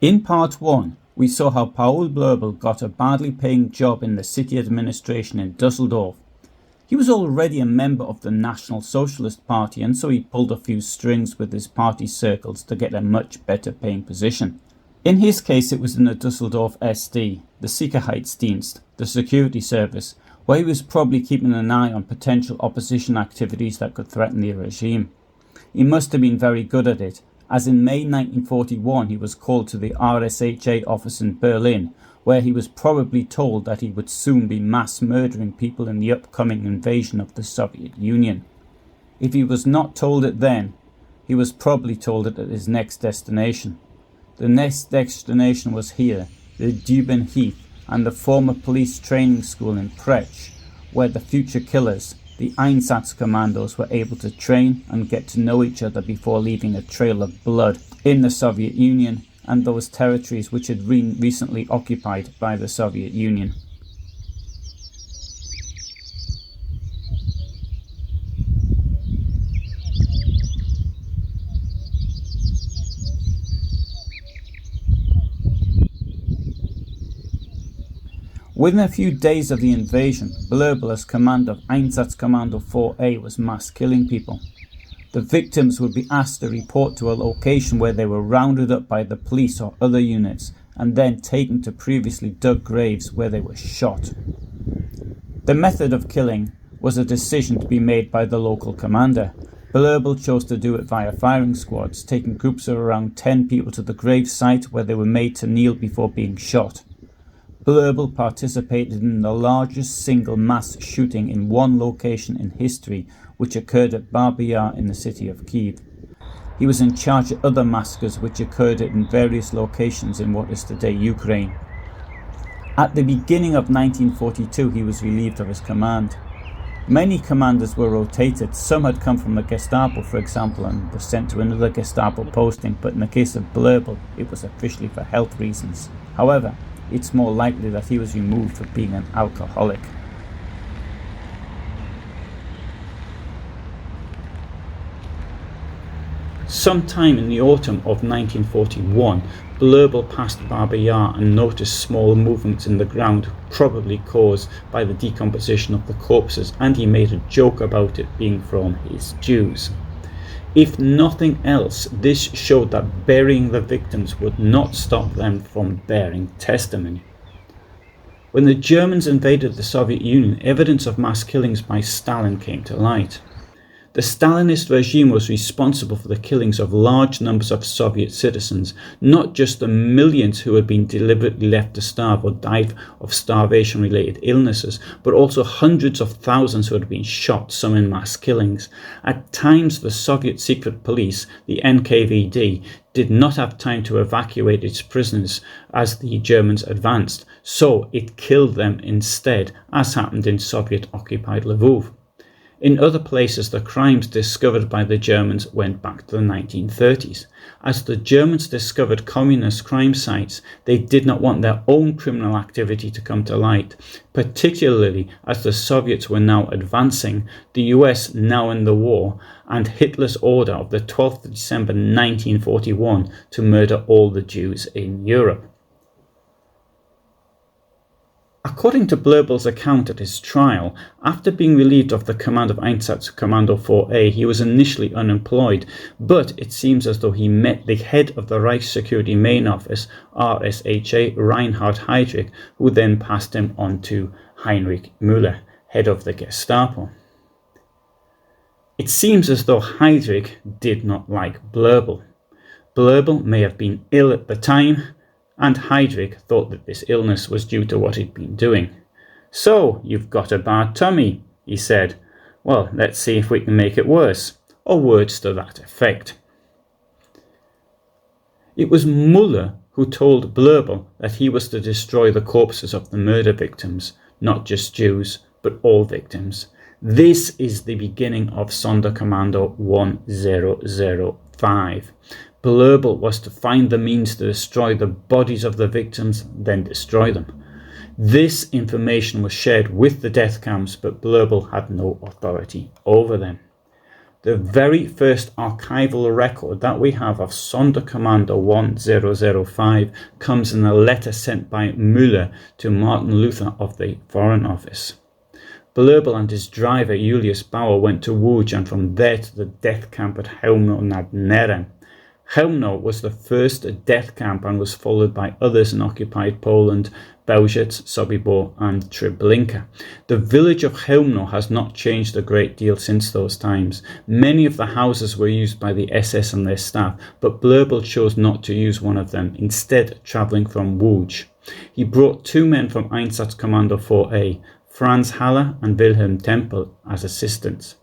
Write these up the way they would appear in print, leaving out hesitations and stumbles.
In part 1, we saw how Paul Blobel got a badly paying job in the city administration in Dusseldorf. He was already a member of the National Socialist Party, and so he pulled a few strings with his party circles to get a much better paying position. In his case, it was in the Dusseldorf SD, the Sicherheitsdienst, the security service, where he was probably keeping an eye on potential opposition activities that could threaten the regime. He must have been very good at it, as in May 1941 he was called to the RSHA office in Berlin, where he was probably told that he would soon be mass murdering people in the upcoming invasion of the Soviet Union. If he was not told it then, he was probably told it at his next destination. The next destination was here, the Düben Heath, and the former police training school in Prech, where the future killers, the Einsatzkommandos, were able to train and get to know each other before leaving a trail of blood in the Soviet Union and those territories which had been recently occupied by the Soviet Union. Within a few days of the invasion, Blobel, as commander of Einsatzkommando 4A, was mass killing people. The victims would be asked to report to a location where they were rounded up by the police or other units and then taken to previously dug graves where they were shot. The method of killing was a decision to be made by the local commander. Blobel chose to do it via firing squads, taking groups of around 10 people to the grave site where they were made to kneel before being shot. Blobel participated in the largest single mass shooting in one location in history, which occurred at Babi Yar in the city of Kiev. He was in charge of other massacres which occurred in various locations in what is today Ukraine. At the beginning of 1942 he was relieved of his command. Many commanders were rotated. Some had come from the Gestapo, for example, and were sent to another Gestapo posting, but in the case of Blobel it was officially for health reasons. However, it's more likely that he was removed for being an alcoholic. Sometime in the autumn of 1941, Blobel passed Babi Yar and noticed small movements in the ground, probably caused by the decomposition of the corpses, and he made a joke about it being from his Jews. If nothing else, this showed that burying the victims would not stop them from bearing testimony. When the Germans invaded the Soviet Union, evidence of mass killings by Stalin came to light. The Stalinist regime was responsible for the killings of large numbers of Soviet citizens, not just the millions who had been deliberately left to starve or died of starvation-related illnesses, but also hundreds of thousands who had been shot, some in mass killings. At times, the Soviet secret police, the NKVD, did not have time to evacuate its prisoners as the Germans advanced, so it killed them instead, as happened in Soviet-occupied Lvov. In other places, the crimes discovered by the Germans went back to the 1930s. As the Germans discovered communist crime sites, they did not want their own criminal activity to come to light, particularly as the Soviets were now advancing, the US now in the war, and Hitler's order of the 12th of December 1941 to murder all the Jews in Europe. According to Blobel's account at his trial, after being relieved of the command of Einsatzkommando 4A, he was initially unemployed, but it seems as though he met the head of the Reichssecurity Main Office, RSHA, Reinhard Heydrich, who then passed him on to Heinrich Müller, head of the Gestapo. It seems as though Heydrich did not like Blobel. Blobel may have been ill at the time, and Heydrich thought that this illness was due to what he'd been doing. "So, you've got a bad tummy," he said. "Well, let's see if we can make it worse," or words to that effect. It was Müller who told Blobel that he was to destroy the corpses of the murder victims, not just Jews, but all victims. This is the beginning of Sonderkommando 1005. Blobel was to find the means to destroy the bodies of the victims, then destroy them. This information was shared with the death camps, but Blobel had no authority over them. The very first archival record that we have of Sonderkommando 1005 comes in a letter sent by Müller to Martin Luther of the Foreign Office. Blobel and his driver Julius Bauer went to Łódź and from there to the death camp at Chełmno nad Nerem. Chełmno was the first death camp and was followed by others in occupied Poland, Bełżec, Sobibor and Treblinka. The village of Chełmno has not changed a great deal since those times. Many of the houses were used by the SS and their staff, but Blobel chose not to use one of them, instead travelling from Łódź. He brought 2 men from Einsatzkommando 4A, Franz Haller and Wilhelm Tempel, as assistants.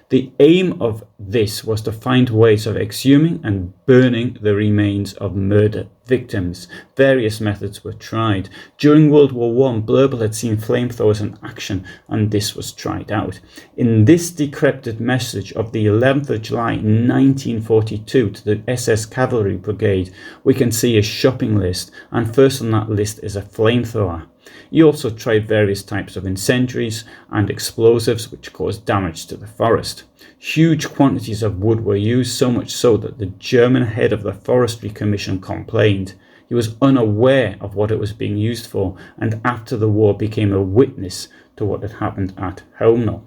The aim of this was to find ways of exhuming and burning the remains of murder victims. Various methods were tried. During World War I, Blobel had seen flamethrowers in action, and this was tried out. In this decrepit message of the 11th of July 1942 to the SS Cavalry Brigade, we can see a shopping list, and first on that list is a flamethrower. He also tried various types of incendiaries and explosives which caused damage to the forest. Huge quantities of wood were used, so much so that the German head of the Forestry Commission complained. He was unaware of what it was being used for, and after the war became a witness to what had happened at Chełmno.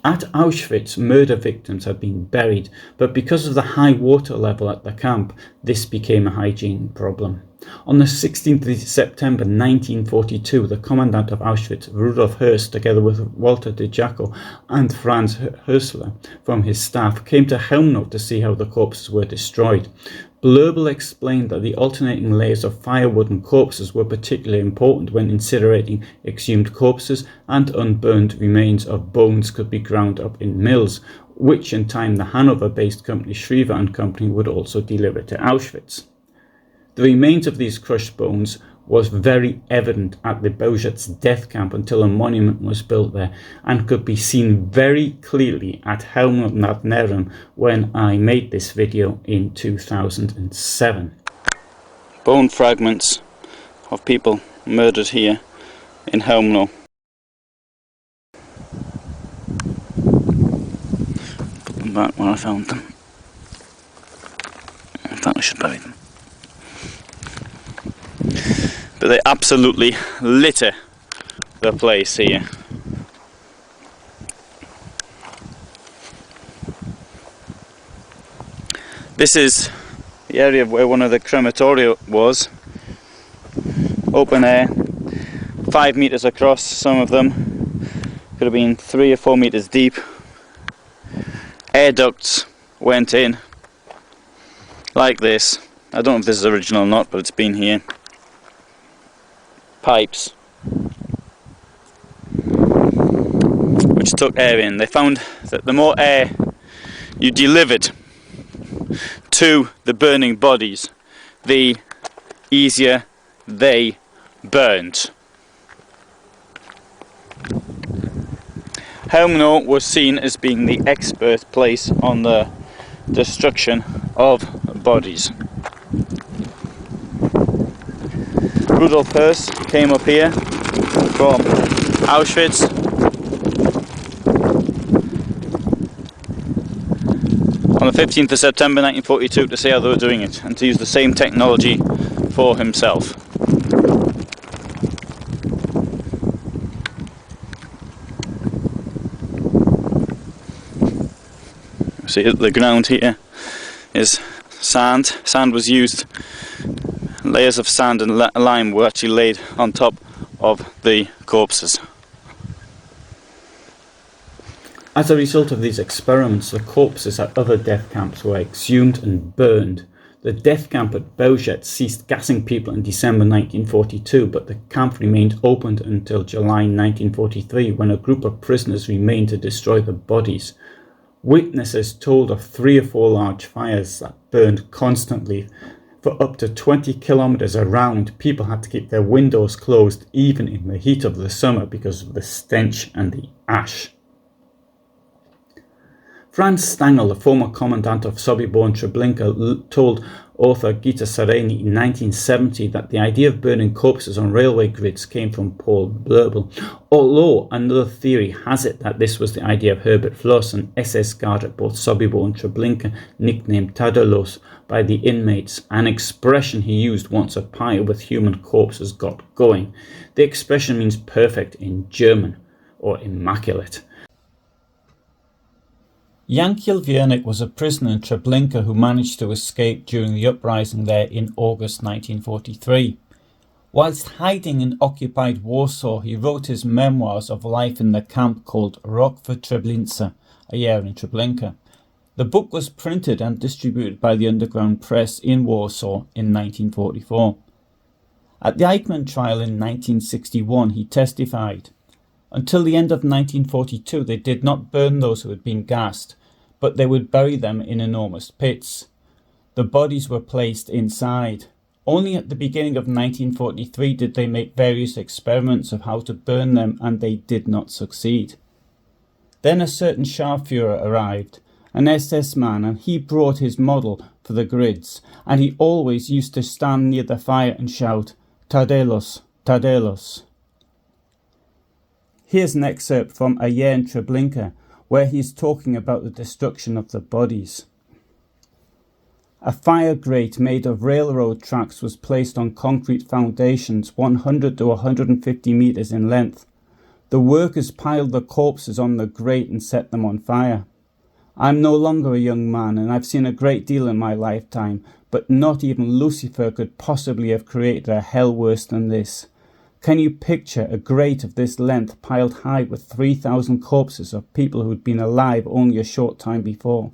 At Auschwitz, murder victims had been buried, but because of the high water level at the camp, this became a hygiene problem. On the 16th of September 1942, the commandant of Auschwitz, Rudolf Höss, together with Walter de Jaco and Franz Hössler from his staff, came to Chełmno to see how the corpses were destroyed. Blobel explained that the alternating layers of firewood and corpses were particularly important when incinerating exhumed corpses, and unburned remains of bones could be ground up in mills, which in time the Hanover-based company Schriever & Company would also deliver to Auschwitz. The remains of these crushed bones was very evident at the Bełżec death camp until a monument was built there, and could be seen very clearly at Chełmno nad Nerem when I made this video in 2007. Bone fragments of people murdered here in Chełmno. Put them back where I found them. In fact, I should bury them. But they absolutely litter the place here. This is the area where one of the crematoria was. Open air, 5 meters across, some of them. Could have been 3 or 4 meters deep. Air ducts went in like this. I don't know if this is original or not, but it's been here. Pipes which took air in. They found that the more air you delivered to the burning bodies, the easier they burned. Chełmno was seen as being the expert place on the destruction of bodies. Rudolf Höss came up here from Auschwitz on the 15th of September 1942 to see how they were doing it and to use the same technology for himself. See, the ground here is sand. Sand was used. Layers of sand and lime were actually laid on top of the corpses. As a result of these experiments, the corpses at other death camps were exhumed and burned. The death camp at Bełżec ceased gassing people in December 1942, but the camp remained open until July 1943, when a group of prisoners remained to destroy the bodies. Witnesses told of 3 or 4 large fires that burned constantly. For up to 20 kilometers around, people had to keep their windows closed even in the heat of the summer because of the stench and the ash. Franz Stangl, the former commandant of Sobibor and Treblinka, told author Gita Sareni in 1970 that the idea of burning corpses on railway grids came from Paul Blobel, although another theory has it that this was the idea of Herbert Floss, an SS guard at both Sobibor and Treblinka, nicknamed Tadelos by the inmates, an expression he used once a pyre with human corpses got going. The expression means perfect in German, or immaculate. Yankiel Wiernik was a prisoner in Treblinka who managed to escape during the uprising there in August 1943. Whilst hiding in occupied Warsaw, he wrote his memoirs of life in the camp called Rok w Treblince, a year in Treblinka. The book was printed and distributed by the underground press in Warsaw in 1944. At the Eichmann trial in 1961, he testified, "Until the end of 1942, they did not burn those who had been gassed, but they would bury them in enormous pits. The bodies were placed inside. Only at the beginning of 1943 did they make various experiments of how to burn them, and they did not succeed. Then a certain Scharführer arrived, an SS man, and he brought his model for the grids, and he always used to stand near the fire and shout, 'Tadelos, Tadelos.'" Here's an excerpt from A Year in Treblinka, where he's talking about the destruction of the bodies. "A fire grate made of railroad tracks was placed on concrete foundations 100 to 150 metres in length. The workers piled the corpses on the grate and set them on fire. I'm no longer a young man, and I've seen a great deal in my lifetime, but not even Lucifer could possibly have created a hell worse than this. Can you picture a grate of this length piled high with 3,000 corpses of people who'd been alive only a short time before?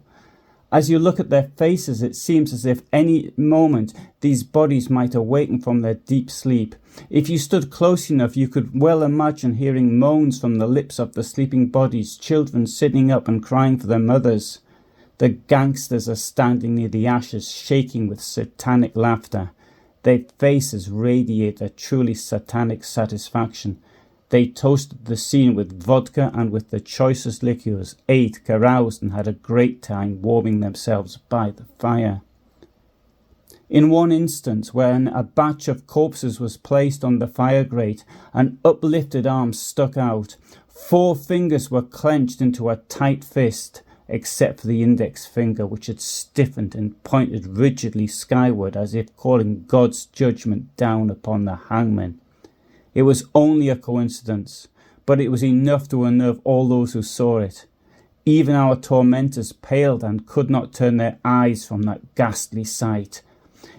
As you look at their faces, it seems as if any moment these bodies might awaken from their deep sleep. If you stood close enough, you could well imagine hearing moans from the lips of the sleeping bodies, children sitting up and crying for their mothers. The gangsters are standing near the ashes, shaking with satanic laughter. Their faces radiate a truly satanic satisfaction. They toasted the scene with vodka and with the choicest liqueurs, ate, caroused, and had a great time warming themselves by the fire. In one instance, when a batch of corpses was placed on the fire grate, an uplifted arm stuck out. 4 fingers were clenched into a tight fist, except for the index finger, which had stiffened and pointed rigidly skyward as if calling God's judgment down upon the hangman. It was only a coincidence, but it was enough to unnerve all those who saw it. Even our tormentors paled and could not turn their eyes from that ghastly sight.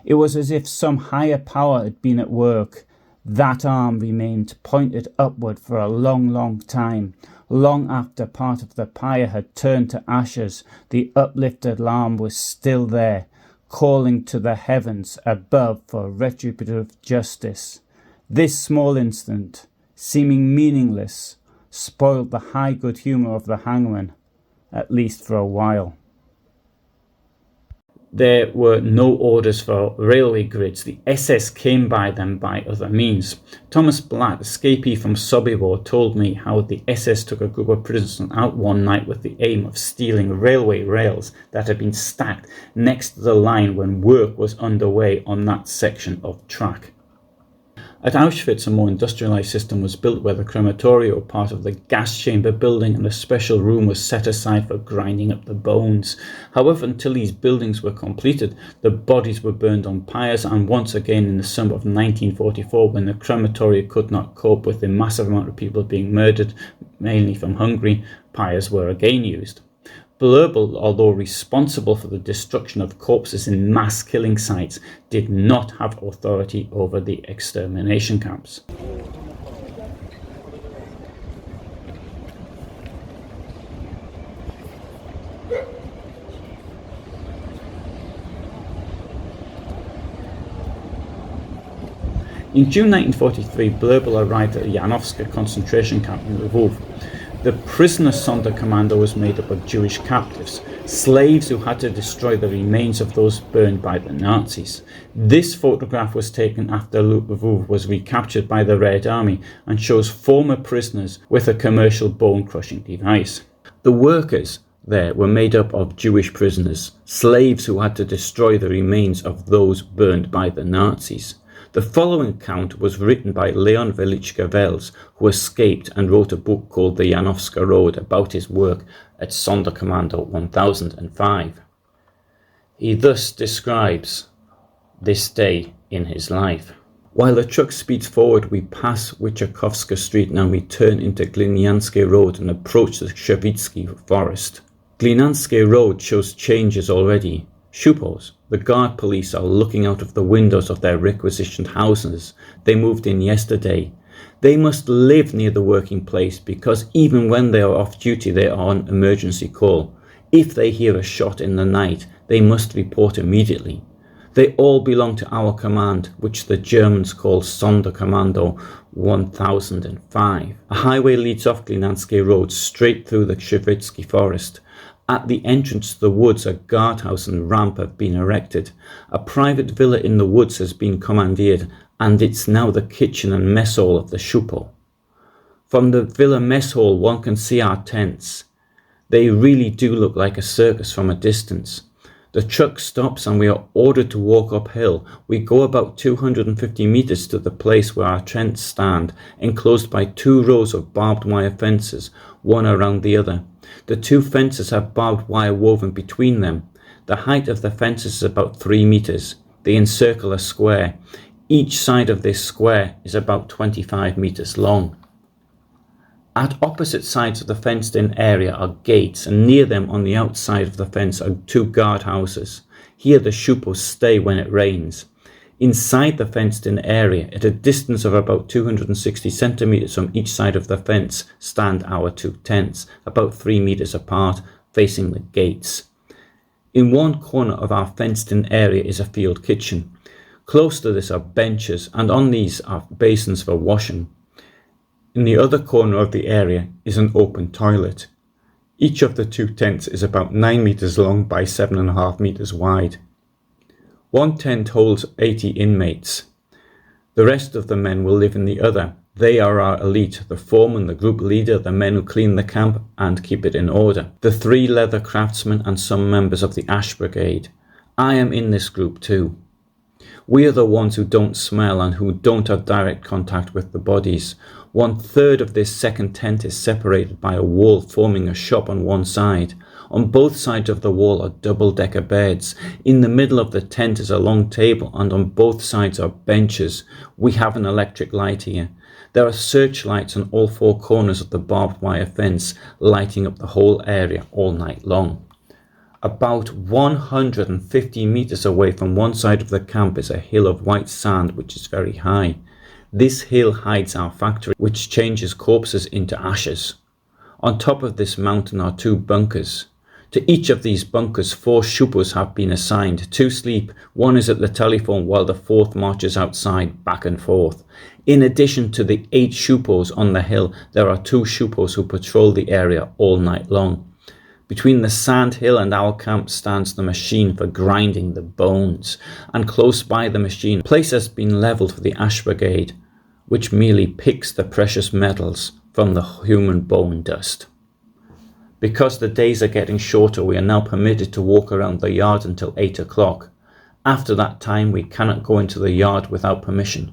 It was as if some higher power had been at work. That arm remained pointed upward for a long, long time. Long after part of the pyre had turned to ashes, the uplifted arm was still there, calling to the heavens above for retributive justice. This small incident, seeming meaningless, spoiled the high good humour of the hangman, at least for a while. There were no orders for railway grids. The SS came by them by other means. Thomas Blatt, escapee from Sobibor, told me how the SS took a group of prisoners out one night with the aim of stealing railway rails that had been stacked next to the line when work was underway on that section of track. At Auschwitz, a more industrialized system was built where the crematoria were part of the gas chamber building, and a special room was set aside for grinding up the bones. However, until these buildings were completed, the bodies were burned on pyres, and once again in the summer of 1944, when the crematoria could not cope with the massive amount of people being murdered, mainly from Hungary, pyres were again used. Blobel, although responsible for the destruction of corpses in mass killing sites, did not have authority over the extermination camps. In June 1943, Blobel arrived at the Janowska concentration camp in Revolt. The prisoner Sonderkommando was made up of Jewish captives, slaves who had to destroy the remains of those burned by the Nazis. This photograph was taken after Lvov was recaptured by the Red Army and shows former prisoners with a commercial bone-crushing device. The workers, there were made up of Jewish prisoners, slaves who had to destroy the remains of those burned by the Nazis. The following account was written by Leon Velichka Wels, who escaped and wrote a book called The Janowska Road about his work at Sonderkommando 1005. He thus describes this day in his life. While the truck speeds forward, we pass Wyczakowska Street and we turn into Gliniansky Road and approach the Krzywicki Forest. Gliniansky Road shows changes already. Shupos, the guard police, are looking out of the windows of their requisitioned houses. They moved in yesterday. They must live near the working place because even when they are off duty, they are on emergency call. If they hear a shot in the night, they must report immediately. They all belong to our command, which the Germans call Sonderkommando 1005. A highway leads off Gliniansky Road straight through the Krzywicki Forest. At the entrance to the woods, a guardhouse and ramp have been erected. A private villa in the woods has been commandeered, and it's now the kitchen and mess hall of the Schupo. From the villa mess hall, one can see our tents. They really do look like a circus from a distance. The truck stops and we are ordered to walk uphill. We go about 250 meters to the place where our tents stand, enclosed by 2 rows of barbed wire fences, one around the other. The 2 fences have barbed wire woven between them. The height of the fences is about 3 meters. They encircle a square. Each side of this square is about 25 meters long. At opposite sides of the fenced-in area are gates, and near them on the outside of the fence are 2 guardhouses. Here the Shupos stay when it rains. Inside the fenced-in area, at a distance of about 260 centimeters from each side of the fence, stand our 2 tents, about 3 meters apart, facing the gates. In one corner of our fenced-in area is a field kitchen. Close to this are benches, and on these are basins for washing. In the other corner of the area is an open toilet. Each of the 2 tents is about 9 meters long by 7.5 meters wide. One tent holds 80 inmates. The rest of the men will live in the other. They are our elite, the foreman, the group leader, the men who clean the camp and keep it in order, the 3 leather craftsmen and some members of the ash brigade. I am in this group too. We are the ones who don't smell and who don't have direct contact with the bodies. 1/3 of this second tent is separated by a wall forming a shop on one side. On both sides of the wall are double-decker beds. In the middle of the tent is a long table and on both sides are benches. We have an electric light here. There are searchlights on all 4 corners of the barbed wire fence, lighting up the whole area all night long. About 150 meters away from one side of the camp is a hill of white sand which is very high. This hill hides our factory, which changes corpses into ashes. On top of this mountain are 2 bunkers. To each of these bunkers, 4 Shupos have been assigned. 2 sleep, 1 is at the telephone while the 4th marches outside back and forth. In addition to the 8 Shupos on the hill, there are 2 Shupos who patrol the area all night long. Between the sand hill and our camp stands the machine for grinding the bones, and close by the machine, a place has been levelled for the ash brigade, which merely picks the precious metals from the human bone dust. Because the days are getting shorter, we are now permitted to walk around the yard until 8 o'clock. After that time, we cannot go into the yard without permission.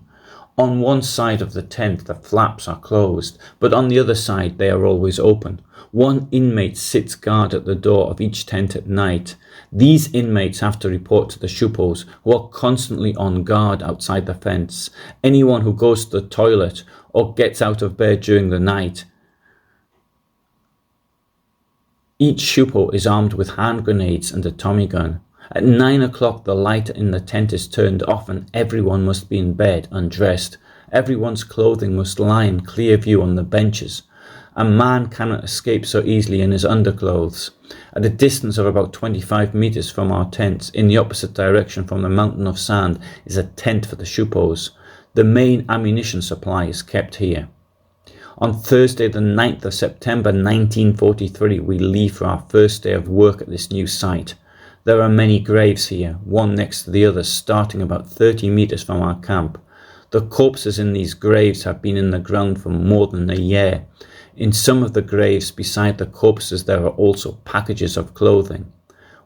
On one side of the tent, the flaps are closed, but on the other side, they are always open. 1 inmate sits guard at the door of each tent at night. These inmates have to report to the Shupos, who are constantly on guard outside the fence. Anyone who goes to the toilet or gets out of bed during the night. Each Schupo is armed with hand grenades and a Tommy gun. At 9 o'clock the light in the tent is turned off and everyone must be in bed, undressed. Everyone's clothing must lie in clear view on the benches. A man cannot escape so easily in his underclothes. At a distance of about 25 meters from our tents, in the opposite direction from the mountain of sand, is a tent for the Shupos. The main ammunition supply is kept here. On Thursday the 9th of September 1943 we leave for our first day of work at this new site. There are many graves here, one next to the other, starting about 30 meters from our camp. The corpses in these graves have been in the ground for more than a year. In some of the graves beside the corpses there are also packages of clothing.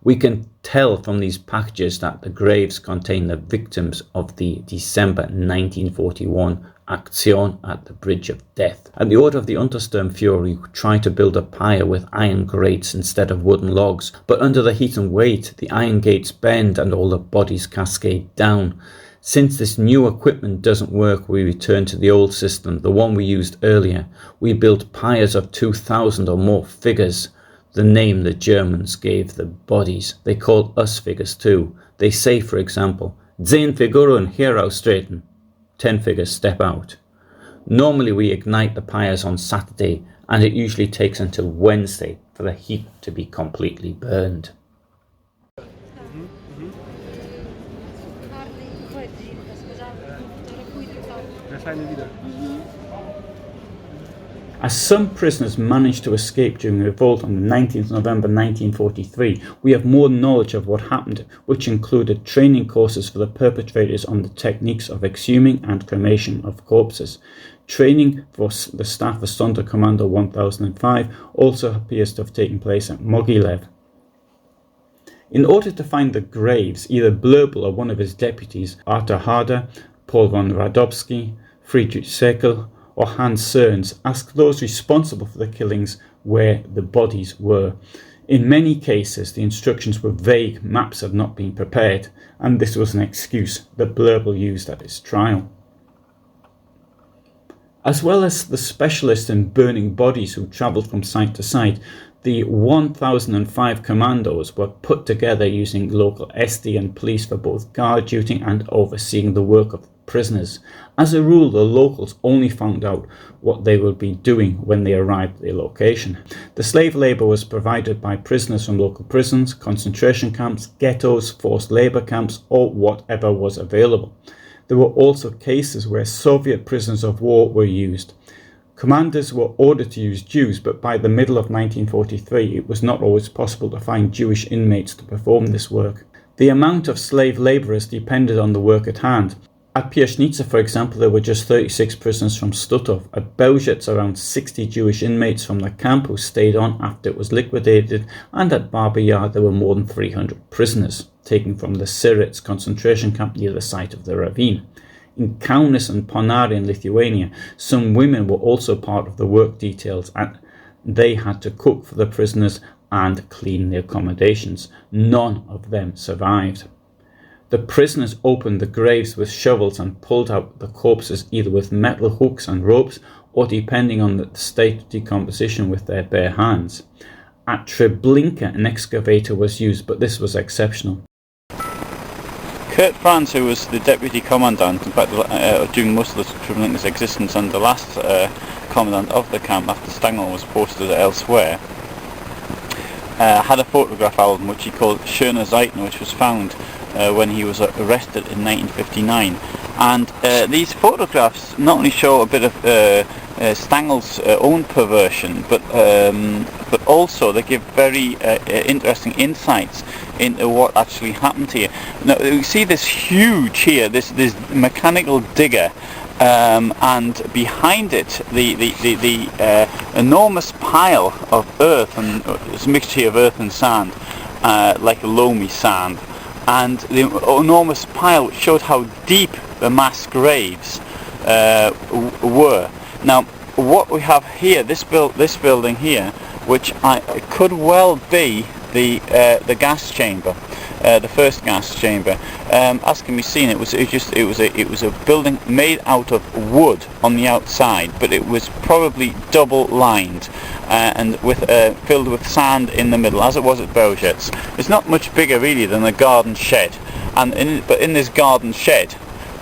We can tell from these packages that the graves contain the victims of the December 1941 Aktion at the Bridge of Death. At the order of the Untersturmführer, we tried to build a pyre with iron grates instead of wooden logs, but under the heat and weight, the iron gates bend and all the bodies cascade down. Since this new equipment doesn't work, we return to the old system, the one we used earlier. We built pyres of 2,000 or more figures. The name the Germans gave the bodies. They call us figures too. They say, for example, 10 Figuren heraustreten. 10 figures step out. Normally we ignite the pyres on Saturday, and it usually takes until Wednesday for the heap to be completely burned. As some prisoners managed to escape during the revolt on the 19th November 1943, we have more knowledge of what happened, which included training courses for the perpetrators on the techniques of exhuming and cremation of corpses. Training for the staff of Sonderkommando 1005 also appears to have taken place at Mogilev. In order to find the graves, either Blobel or one of his deputies, Arthur Harder, Paul von Radowski, Friedrich Sekel, or Hans Cerns, asked those responsible for the killings where the bodies were. In many cases, the instructions were vague, maps had not been prepared, and this was an excuse that Blobel used at his trial. As well as the specialists in burning bodies who travelled from site to site, the 1005 commandos were put together using local SD and police for both guard duty and overseeing the work of prisoners. As a rule, the locals only found out what they would be doing when they arrived at their location. The slave labour was provided by prisoners from local prisons, concentration camps, ghettos, forced labour camps, or whatever was available. There were also cases where Soviet prisoners of war were used. Commanders were ordered to use Jews, but by the middle of 1943 it was not always possible to find Jewish inmates to perform this work. The amount of slave labourers depended on the work at hand. At Piaschnitsa, for example, there were just 36 prisoners from Stutthof. At Belzec, around 60 Jewish inmates from the camp who stayed on after it was liquidated, and at Babi Yar there were more than 300 prisoners, taken from the Sirets concentration camp near the site of the ravine. In Kaunas and Ponari in Lithuania, some women were also part of the work details, and they had to cook for the prisoners and clean the accommodations. None of them survived. The prisoners opened the graves with shovels and pulled out the corpses either with metal hooks and ropes or, depending on the state of decomposition, with their bare hands. At Treblinka an excavator was used, but this was exceptional. Kurt Franz, who was the deputy commandant, in fact during most of Treblinka's existence, and the last commandant of the camp after Stangl was posted elsewhere, had a photograph album which he called Schöne Zeiten, which was found when he was arrested in 1959. And these photographs not only show a bit of Stangel's own perversion, but also they give very interesting insights into what actually happened here. Now you see this huge here, this mechanical digger, and behind it the enormous pile of earth, and it's a mixture of earth and sand, like a loamy sand, and the enormous pile which showed how deep the mass graves were. Now what we have here, this building here, which could well be the gas chamber, the first gas chamber. As can be seen, it was a building made out of wood on the outside, but it was probably double lined and with filled with sand in the middle, as it was at Belzec. It's not much bigger really than a garden shed, but in this garden shed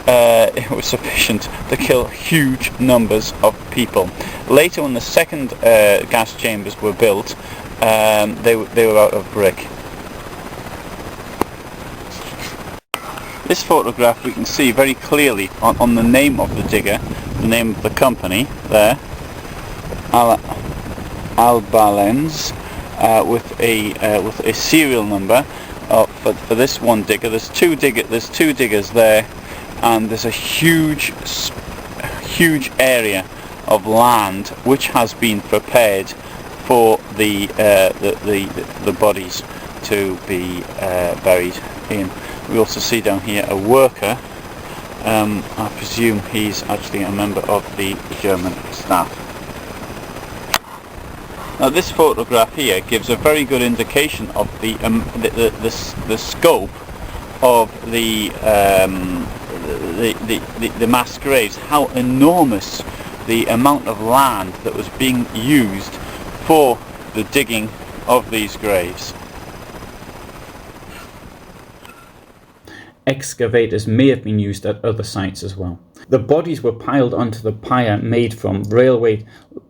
it was sufficient to kill huge numbers of people. Later, when the second gas chambers were built, they were out of brick. This photograph we can see very clearly on the name of the digger, the name of the company there, Albalens, with a serial number for this one digger. There's two diggers there, and there's a huge area of land which has been prepared for the bodies to be buried in. We also see down here a worker. I presume he's actually a member of the German staff. Now this photograph here gives a very good indication of the scope of the mass graves, how enormous the amount of land that was being used for the digging of these graves. Excavators may have been used at other sites as well. The bodies were piled onto the pyre made from railway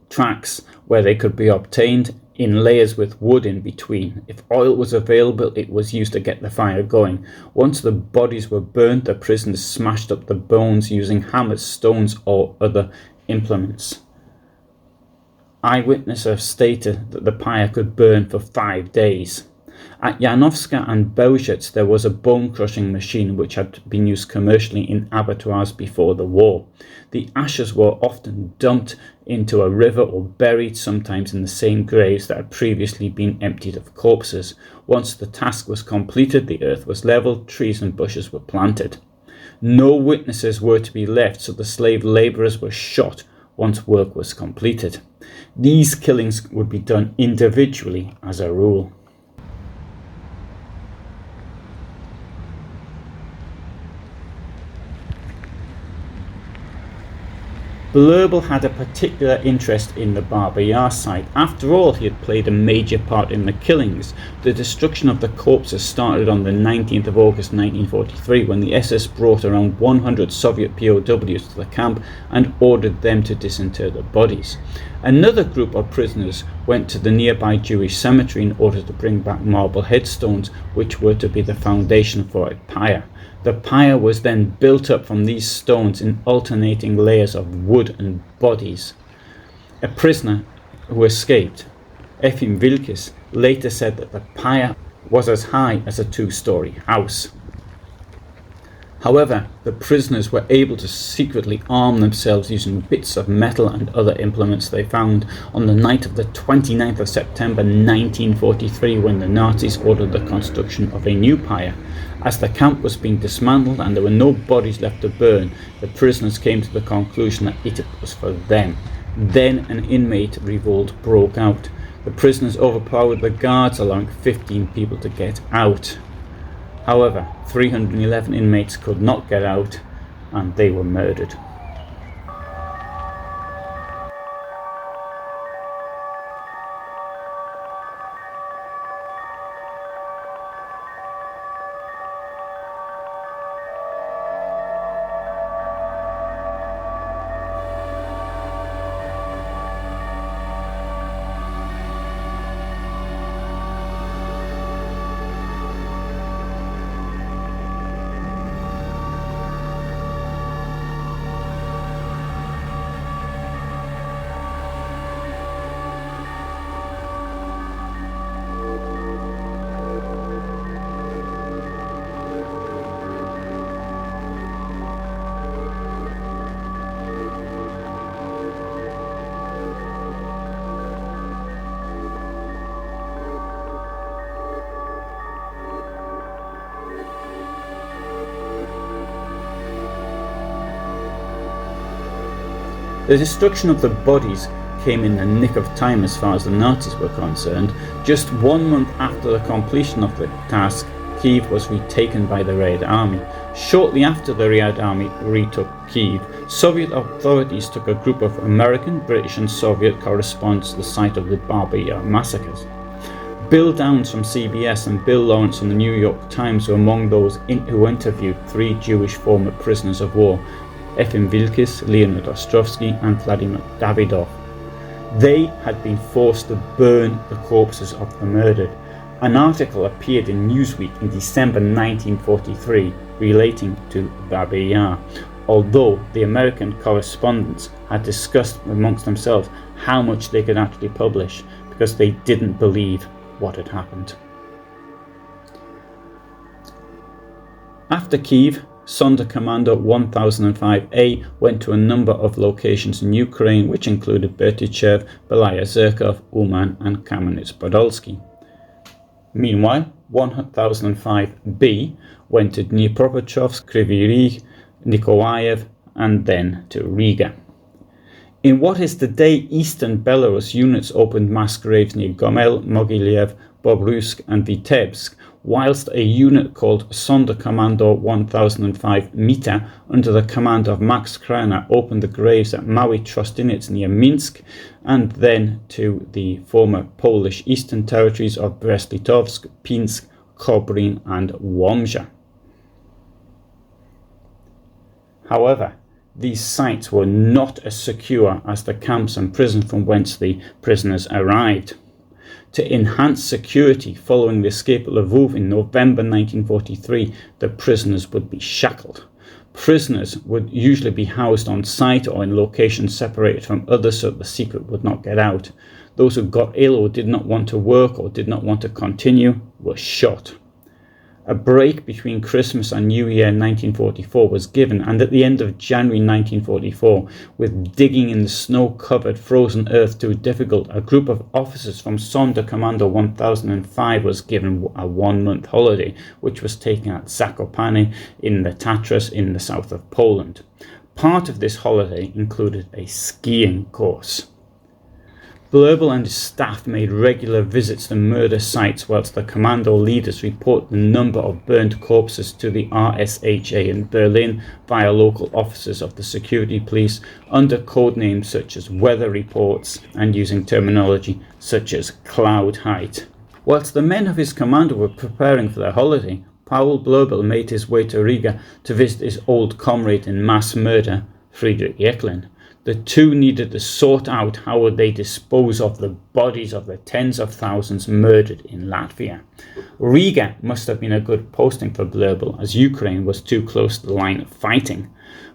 tracks where they could be obtained in layers with wood in between. If oil was available, it was used to get the fire going. Once the bodies were burnt, the prisoners smashed up the bones using hammers, stones or other implements. Eyewitnesses have stated that the pyre could burn for 5 days. At Janowska and Beauszetz there was a bone crushing machine which had been used commercially in abattoirs before the war. The ashes were often dumped into a river or buried, sometimes in the same graves that had previously been emptied of corpses. Once the task was completed, the earth was levelled, trees and bushes were planted. No witnesses were to be left, so the slave labourers were shot once work was completed. These killings would be done individually as a rule. Blobel had a particular interest in the Barber Yar site. After all, he had played a major part in the killings. The destruction of the corpses started on the 19th of August 1943 when the SS brought around 100 Soviet POWs to the camp and ordered them to disinter the bodies. Another group of prisoners went to the nearby Jewish cemetery in order to bring back marble headstones which were to be the foundation for a pyre. The pyre was then built up from these stones in alternating layers of wood and bodies. A prisoner who escaped, Efim Wilkes, later said that the pyre was as high as a 2-story house. However, the prisoners were able to secretly arm themselves using bits of metal and other implements they found on the night of the 29th of September 1943 when the Nazis ordered the construction of a new pyre. As the camp was being dismantled and there were no bodies left to burn, the prisoners came to the conclusion that it was for them. Then an inmate revolt broke out. The prisoners overpowered the guards, allowing 15 people to get out. However, 311 inmates could not get out and they were murdered. The destruction of the bodies came in the nick of time as far as the Nazis were concerned. Just 1 month after the completion of the task, Kiev was retaken by the Red Army. Shortly after the Red Army retook Kiev, Soviet authorities took a group of American, British and Soviet correspondents to the site of the Barber Yar massacres. Bill Downs from CBS and Bill Lawrence from the New York Times were among those who interviewed 3 Jewish former prisoners of war, Efim Wilkes, Leonid Ostrovsky and Vladimir Davidov. They had been forced to burn the corpses of the murdered. An article appeared in Newsweek in December 1943 relating to Barber Yar, although the American correspondents had discussed amongst themselves how much they could actually publish because they didn't believe what had happened. After Kiev, Sonderkommando 1005A went to a number of locations in Ukraine, which included Berdichev, Belaya Zerkov, Uman and Kamenets-Podolsky. Meanwhile, 1005B went to Dnipropetrovsk, Kryvyi Rih, Nikolaev and then to Riga. In what is today eastern Belarus, units opened mass graves near Gomel, Mogilev, Bobruisk and Vitebsk, whilst a unit called Sonderkommando 1005 Mita, under the command of Max Kraner, opened the graves at Mały Trostinets near Minsk, and then to the former Polish eastern territories of Brest-Litovsk, Pinsk, Kobrin and Łomża. However, these sites were not as secure as the camps and prisons from whence the prisoners arrived. To enhance security following the escape of Lvov in November 1943, the prisoners would be shackled. Prisoners would usually be housed on site or in locations separated from others so the secret would not get out. Those who got ill or did not want to work or did not want to continue were shot. A break between Christmas and New Year 1944 was given, and at the end of January 1944, with digging in the snow-covered frozen earth too difficult, a group of officers from Sonderkommando 1005 was given a 1-month holiday, which was taken at Zakopane in the Tatras in the south of Poland. Part of this holiday included a skiing course. Blobel and his staff made regular visits to murder sites, whilst the commando leaders reported the number of burnt corpses to the RSHA in Berlin via local officers of the security police under code names such as weather reports and using terminology such as cloud height. Whilst the men of his commando were preparing for their holiday, Paul Blobel made his way to Riga to visit his old comrade in mass murder, Friedrich Jeckeln. The two needed to sort out how would they dispose of the bodies of the tens of thousands murdered in Latvia. Riga must have been a good posting for Blobel, as Ukraine was too close to the line of fighting.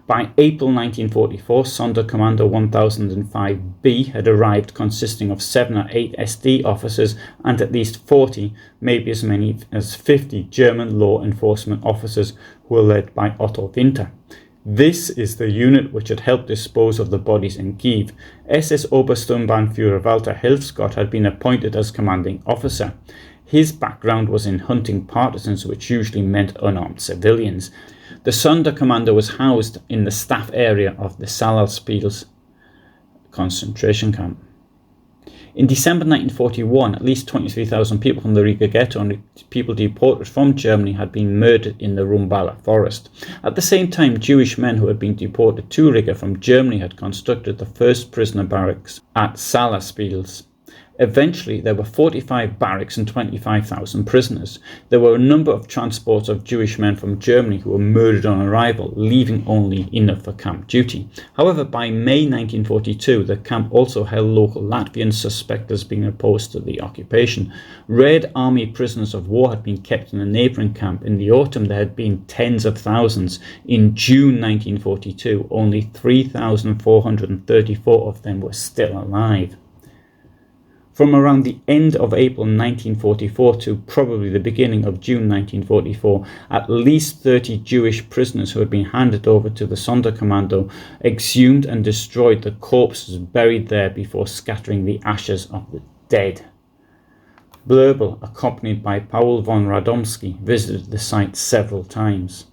By April 1944, Sonderkommando 1005B had arrived, consisting of 7 or 8 SD officers and at least 40, maybe as many as 50 German law enforcement officers who were led by Otto Winter. This is the unit which had helped dispose of the bodies in Kiev. SS Obersturmbannführer Walter Hilfsgott had been appointed as commanding officer. His background was in hunting partisans, which usually meant unarmed civilians. The Sonderkommando was housed in the staff area of the Salaspils concentration camp. In December 1941, at least 23,000 people from the Riga ghetto and people deported from Germany had been murdered in the Rumbala forest. At the same time, Jewish men who had been deported to Riga from Germany had constructed the first prisoner barracks at Salaspils. Eventually, there were 45 barracks and 25,000 prisoners. There were a number of transports of Jewish men from Germany who were murdered on arrival, leaving only enough for camp duty. However, by May 1942, the camp also held local Latvians suspected as being opposed to the occupation. Red Army prisoners of war had been kept in a neighbouring camp. In the autumn, there had been tens of thousands. In June 1942, only 3,434 of them were still alive. From around the end of April 1944 to probably the beginning of June 1944, at least 30 Jewish prisoners who had been handed over to the Sonderkommando exhumed and destroyed the corpses buried there before scattering the ashes of the dead. Blobel, accompanied by Paul von Radomski, visited the site several times.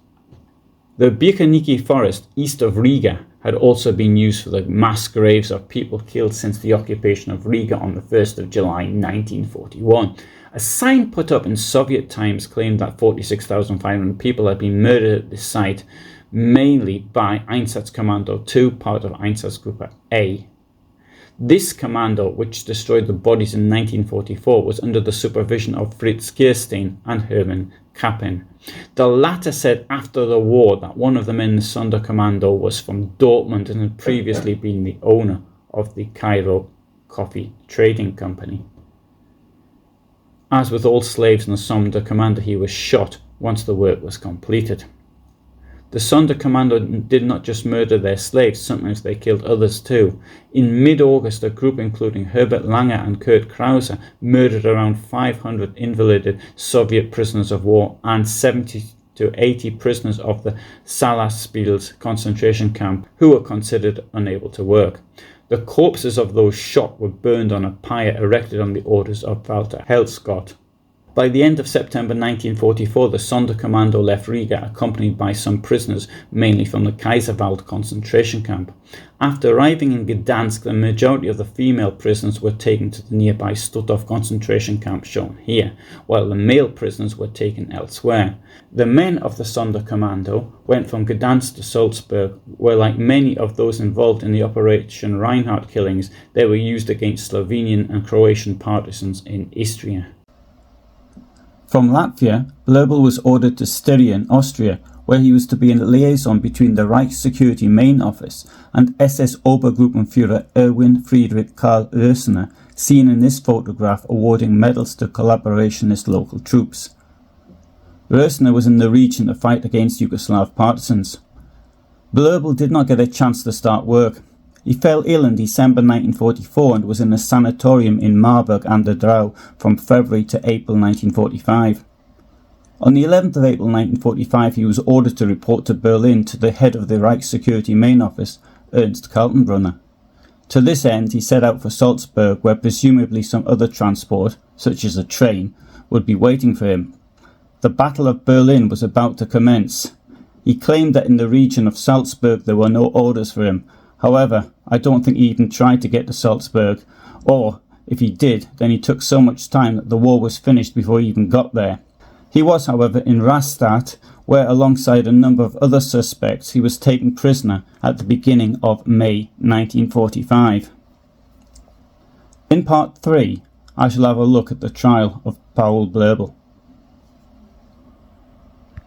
The Birkeniki forest east of Riga had also been used for the mass graves of people killed since the occupation of Riga on the 1st of July 1941. A sign put up in Soviet times claimed that 46,500 people had been murdered at this site, mainly by Einsatzkommando 2, part of Einsatzgruppe A. This commando, which destroyed the bodies in 1944, was under the supervision of Fritz Kirstein and Hermann Kappen. The latter said after the war that one of the men in the Sonderkommando was from Dortmund and had previously been the owner of the Cairo Coffee Trading Company. As with all slaves in the Sonderkommando, he was shot once the work was completed. The Sonderkommando did not just murder their slaves, sometimes they killed others too. In mid-August, a group including Herbert Lange and Kurt Krause murdered around 500 invalided Soviet prisoners of war and 72 to 80 prisoners of the Salaspils concentration camp who were considered unable to work. The corpses of those shot were burned on a pyre erected on the orders of Walter Helscott. By the end of September 1944, the Sonderkommando left Riga, accompanied by some prisoners, mainly from the Kaiserwald concentration camp. After arriving in Gdansk, the majority of the female prisoners were taken to the nearby Stutthof concentration camp shown here, while the male prisoners were taken elsewhere. The men of the Sonderkommando went from Gdansk to Salzburg, where, like many of those involved in the Operation Reinhardt killings, they were used against Slovenian and Croatian partisans in Istria. From Latvia, Blobel was ordered to Styria in Austria, where he was to be a liaison between the Reich Security Main Office and SS Obergruppenführer Erwin Friedrich Karl Rösner, seen in this photograph awarding medals to collaborationist local troops. Rösner was in the region to fight against Yugoslav partisans. Blobel did not get a chance to start work. He fell ill in December 1944 and was in a sanatorium in Marburg an der Drau from February to April 1945. On the 11th of April 1945 he was ordered to report to Berlin to the head of the Reich Security Main Office, Ernst Kaltenbrunner. To this end he set out for Salzburg, where presumably some other transport, such as a train, would be waiting for him. The Battle of Berlin was about to commence. He claimed that in the region of Salzburg there were no orders for him. However, I don't think he even tried to get to Salzburg, or, if he did, then he took so much time that the war was finished before he even got there. He was, however, in Rastatt, where alongside a number of other suspects he was taken prisoner at the beginning of May 1945. In part 3, I shall have a look at the trial of Paul Blobel.